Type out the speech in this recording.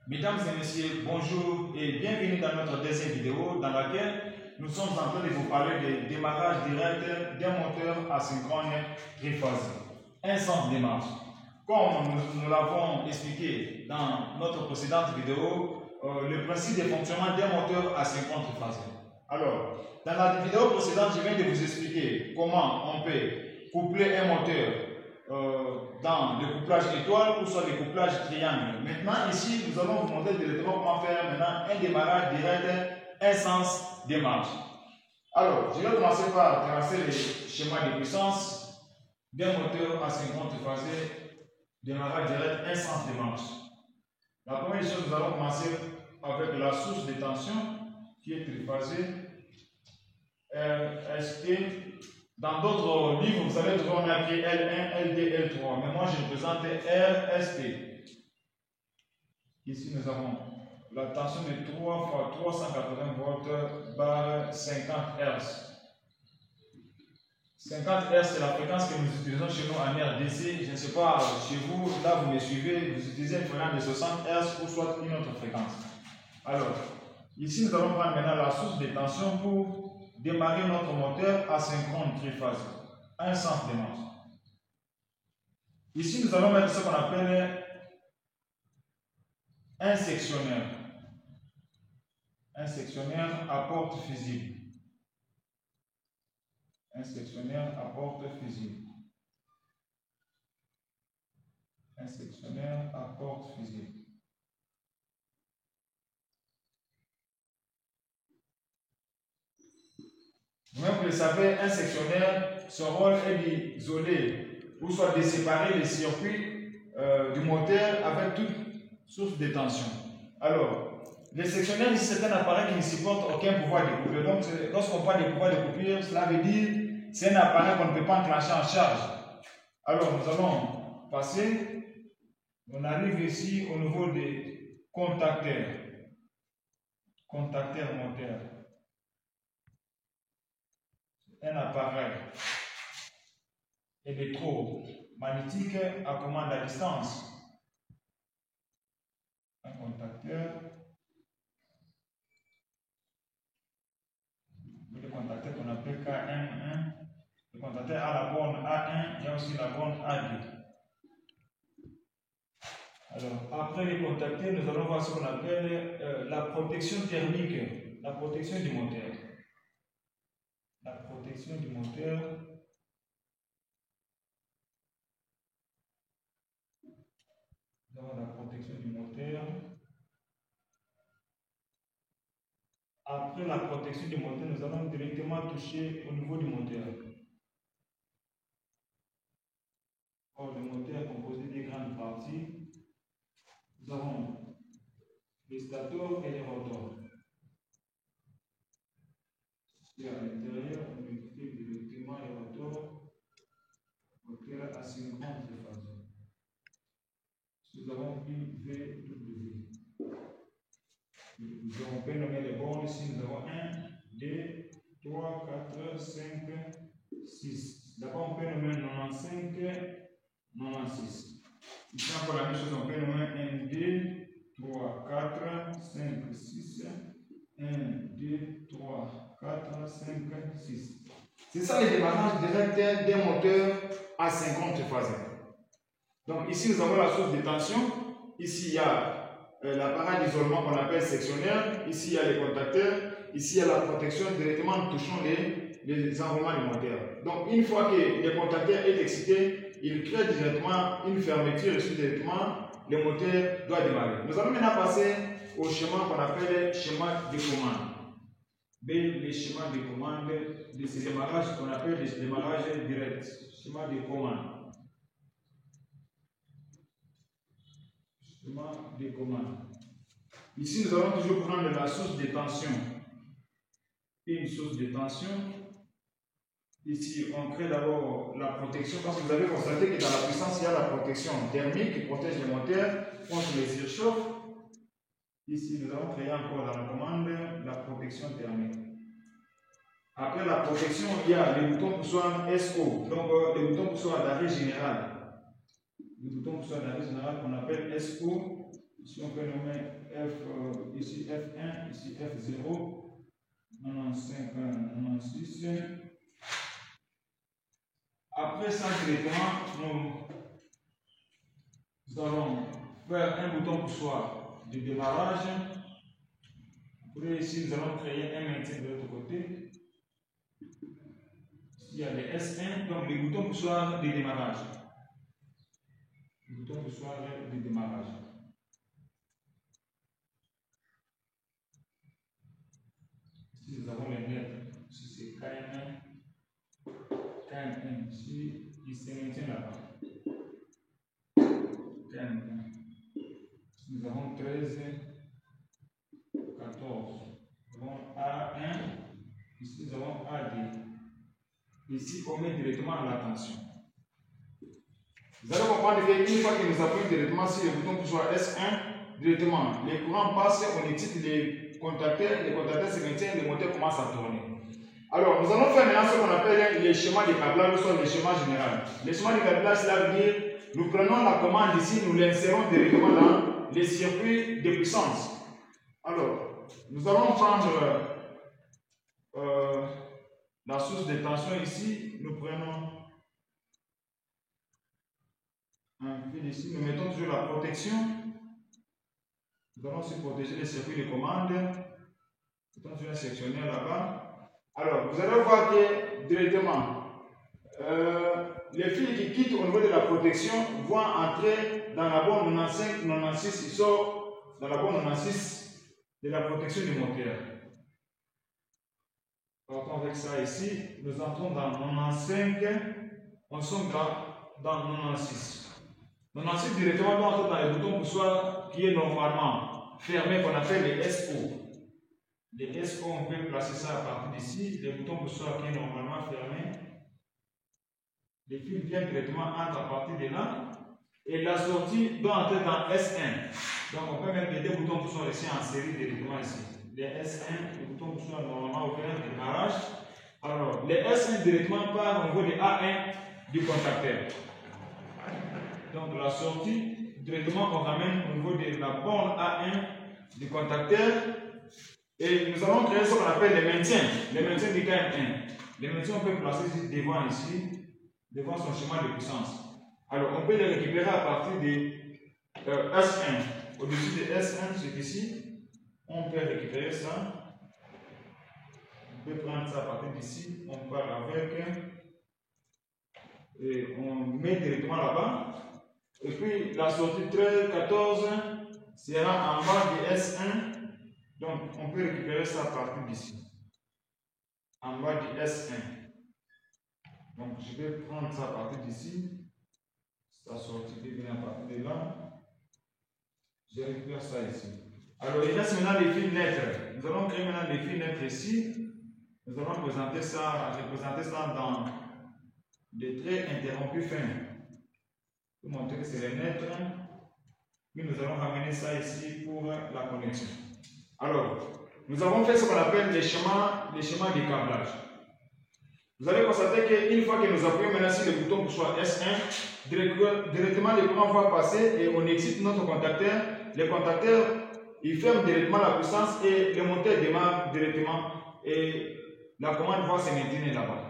Mesdames et messieurs, bonjour et bienvenue dans notre deuxième vidéo dans laquelle nous sommes en train de vous parler du démarrage direct d'un moteur asynchrone triphasé, un sens de démarche. Comme nous l'avons expliqué dans notre précédente vidéo, le principe de fonctionnement d'un moteur asynchrone triphasé. Alors, dans la vidéo précédente, je viens de vous expliquer comment on peut coupler un moteur dans le couplage étoile ou soit le couplage triangle. Maintenant, ici, nous allons vous montrer directement comment faire maintenant un démarrage direct, un sens démarche. Alors, je vais commencer par tracer le schéma de puissance d'un moteur asynchrone triphasé, démarrage direct, un sens démarche. La première chose, nous allons commencer avec la source de tension qui est triphasée, RST. Dans d'autres livres, vous allez trouver on a écrit L1, LD, L3, mais moi je représente RST. Ici nous avons la tension de 3 fois 380 volts barre 50 Hz. 50 Hz c'est la fréquence que nous utilisons chez nous en RDC. Je ne sais pas, chez vous, là vous me suivez, vous utilisez une fréquence de 60 Hz ou soit une autre fréquence. Alors, ici nous allons prendre maintenant la source de tension pour démarrer notre moteur asynchrone triphasé, un sens démarche. Ici, nous allons mettre ce qu'on appelle un sectionnaire. Un sectionnaire à porte fusible. Un sectionnaire à porte fusible. Un sectionnaire à porte fusible. Même vous le savez, un sectionnaire, son rôle est d'isoler ou soit de séparer les circuits du moteur avec toute source de tension. Alors, le sectionnaire ici, c'est un appareil qui ne supporte aucun pouvoir de coupure. Donc, lorsqu'on parle de pouvoir de coupure, cela veut dire que c'est un appareil qu'on ne peut pas enclencher en charge. Alors, nous allons passer, on arrive ici au niveau des contacteurs. Contacteur moteur. Un appareil électromagnétique à commande à distance. Un contacteur. Le contacteur qu'on appelle K1. Le contacteur a la borne A1 et aussi la borne A2. Alors, après les contacteurs, nous allons voir ce qu'on appelle la protection thermique, la protection du moteur. La protection du moteur. Nous avons la protection du moteur. Après la protection du moteur, nous allons directement toucher au niveau du moteur. Or, le moteur est composé de grandes parties. Nous avons le stateur et les rotors. Et à l'intérieur, on utilise directement les rotors, moteur asynchrone triphasé. Nous avons une VW. On peut nommer les bornes ici. Nous avons 1, 2, 3, 4, 5, 6. D'abord, on peut nommer 95, 96. Ici, encore la même chose, on peut nommer 1, 2, 3, 4, 5, 6. 1, 2, 3, 4, 5, 6. C'est ça le démarrage direct d'un moteur asynchrone triphasé. Donc ici nous avons la source de tension. Ici il y a l'appareil d'isolement qu'on appelle sectionnaire. Ici il y a les contacteurs. Ici il y a la protection directement en touchant les enroulements du moteur. Donc une fois que le contacteur est excité, il crée directement une fermeture et suite directement le moteur doit démarrer. Nous allons maintenant passer au schéma qu'on appelle schéma de commande. Les schémas de commande de ces démarrages qu'on appelle les démarrages directs. Schéma de commande. Schéma de commande. Ici, nous allons toujours prendre la source de tension. Une source de tension. Ici, on crée d'abord la protection parce que vous avez constaté que dans la puissance, il y a la protection thermique qui protège le moteur contre les surchauffes. Ici, nous allons créer encore dans la commande la protection thermique. Après la protection, il y a le bouton poussoir SO, donc le bouton poussoir d'arrêt général. Le bouton poussoir d'arrêt général qu'on appelle SO. Ici, on peut nommer F, ici F1, ici F0, 95, 96. Après ça, directement, nous allons faire un bouton poussoir de démarrage. Après, ici, nous allons créer un maintien de l'autre côté. Ici, il y a les S1, donc les boutons poussoirs de démarrage. Les boutons poussoirs de démarrage. Ici, nous avons les lettres. Ici, c'est KM1. KM1. Ici, il se maintient là-bas. KM1. Ici, nous avons 13, 14. Nous avons A1. Ici, nous avons AD. Ici, on met directement l'attention. Vous allez comprendre qu'une fois que nous appuyons directement sur le bouton poussoir S1, directement, les courants passent, on excite les contacteurs se maintiennent, les moteurs commencent à tourner. Alors, nous allons faire maintenant ce qu'on appelle les schémas de câblage, ou soit les schémas généraux. Les schémas de câblage, cela veut dire, nous prenons la commande ici, nous l'insérons directement dans les circuits de puissance. Alors, nous allons prendre la source de tension ici, nous prenons un fil ici, nous mettons toujours la protection. Nous allons aussi protéger les circuits de commande. Nous mettons toujours un sectionnaire là-bas. Alors, vous allez voir que directement, les fils qui quittent au niveau de la protection vont entrer dans la borne 95, 96, ils sortent dans la borne 96 de la protection du moteur. Partons avec ça ici, nous entrons dans 95, on sommes dans 96. 96 directement doit entrer dans les boutons poussoirs qui est normalement fermé, qu'on appelle les SO. Les SO, on peut placer ça à partir d'ici, les boutons poussoirs qui est normalement fermé. Les fils viennent directement entre à partir de là. Et la sortie doit entrer dans S1. Donc on peut mettre les deux boutons poussoirs ici en série directement ici. Les S1, les boutons poussoirs normalement ouverts, de démarrage. Alors, les S1 directement partent au niveau de A1 du contacteur. Donc la sortie, directement on ramène au niveau de la borne A1 du contacteur. Et nous allons créer ce qu'on appelle les maintiens du KM1. Les maintiens, on peut placer ici devant son schéma de puissance. Alors, on peut les récupérer à partir de S1. Au-dessus de S1, c'est ici. On peut récupérer ça. On peut prendre ça à partir d'ici. On part avec. Et on met directement là-bas. Et puis, la sortie 13, 14 sera en bas de S1. Donc, on peut récupérer ça à partir d'ici. En bas de S1. Donc, je vais prendre ça à partir d'ici. Ça sortie bien à partir de là. Je récupère ça ici. Alors, il reste maintenant les fils nettes. Nous allons créer maintenant les fils nettes ici. Nous allons représenter ça dans des traits interrompus fins. Pour montrer que c'est les nettes. Puis nous allons ramener ça ici pour la connexion. Alors, nous avons fait ce qu'on appelle les schémas de câblage. Vous allez constater qu'une fois que nous appuyons maintenant sur le bouton poussoir S1, directement le courant va passer et on excite notre contacteur. Le contacteur, il ferme directement la puissance et le moteur démarre directement et la commande va se maintenir là-bas.